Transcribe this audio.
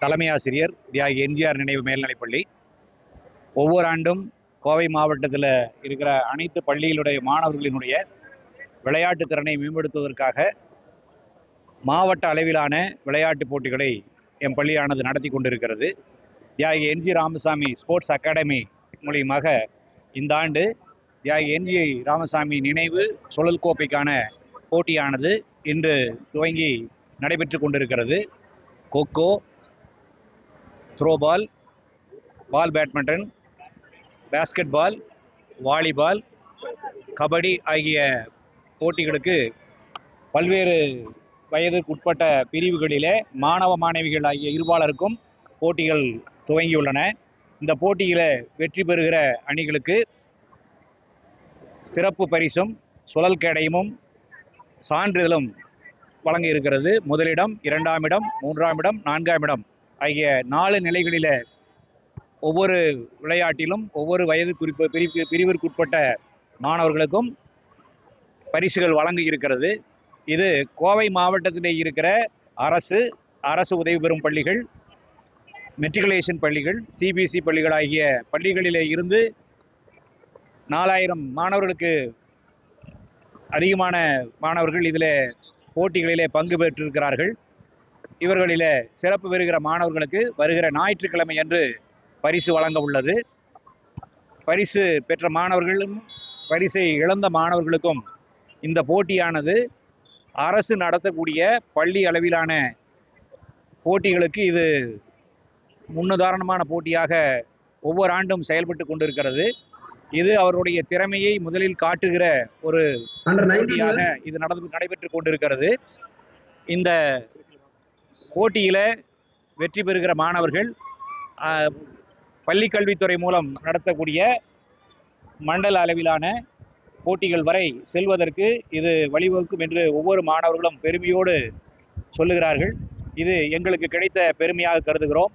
தலைமை ஆசிரியர் தியாகி எம்ஜிஆர் நினைவு மேல்நிலைப்பள்ளி. ஒவ்வொரு ஆண்டும் கோவை மாவட்டத்தில் இருக்கிற அனைத்து பள்ளிகளுடைய மாணவர்களினுடைய விளையாட்டு திறனை மேம்படுத்துவதற்காக மாவட்ட அளவிலான விளையாட்டுப் போட்டிகளை என் பள்ளியானது நடத்தி கொண்டிருக்கிறது. தியாகி என்ஜி ராமசாமி ஸ்போர்ட்ஸ் அகாடமி மூலியமாக இந்த ஆண்டு தியாகி என்ஜி ராமசாமி நினைவு சுழல் கோப்பைக்கான போட்டியானது இன்று துவங்கி நடைபெற்று கொண்டிருக்கிறது. கொக்கோ, throwball, ball badminton, basketball, volleyball, kabaddi ஆகிய போட்டிகளுக்கு பல்வேறு வயதுக்குட்பட்ட பிரிவுகளிலே மாணவ மாணவிகள் ஆகிய இருபாலருக்கும் போட்டிகள் துவங்கியுள்ளன. இந்த போட்டியில் வெற்றி பெறுகிற அணிகளுக்கு சிறப்பு பரிசும் சுழல் கேடயமும் சான்றிதழும் வழங்க இருக்கிறது. முதலிடம், 2ஆம் இடம், 3ஆம் இடம், 4ஆம் இடம் ஆகிய 4 நிலைகளில் ஒவ்வொரு விளையாட்டிலும் ஒவ்வொரு வயது பிரிவிற்குட்பட்ட மாணவர்களுக்கும் பரிசுகள் வழங்க இருக்கிறது. இது கோவை மாவட்டத்திலே இருக்கிற அரசு உதவி பெறும் பள்ளிகள், மெட்ரிகுலேஷன் பள்ளிகள், சிபிஎஸ்இ பள்ளிகள் ஆகிய பள்ளிகளிலே இருந்து 4000 மாணவர்களுக்கு அதிகமான மாணவர்கள் இதில் போட்டிகளிலே பங்கு பெற்றிருக்கிறார்கள். இவர்களில் சிறப்பு பெறுகிற மாணவர்களுக்கு வருகிற ஞாயிற்றுக்கிழமை அன்று பரிசு வழங்க உள்ளது. பரிசு பெற்ற மாணவர்களும் பரிசை இழந்த மாணவர்களுக்கும் இந்த போட்டியானது அரசு நடத்தக்கூடிய பள்ளி அளவிலான போட்டிகளுக்கு இது முன்னுதாரணமான போட்டியாக ஒவ்வொரு ஆண்டும் செயல்பட்டு கொண்டிருக்கிறது. இது அவருடைய திறமையை முதலில் காட்டுகிற ஒரு போட்டியாக இது நடைபெற்று கொண்டிருக்கிறது. இந்த போட்டியில வெற்றி பெறுகிற மாணவர்கள் பள்ளிக்கல்வித்துறை மூலம் நடத்தக்கூடிய மண்டல அளவிலான போட்டிகள் வரை செல்வதற்கு இது வழிவகுக்கும் என்று ஒவ்வொரு மாணவர்களும் பெருமையோடு சொல்லுகிறார்கள். இது எங்களுக்கு கிடைத்த பெருமையாக கருதுகிறோம்.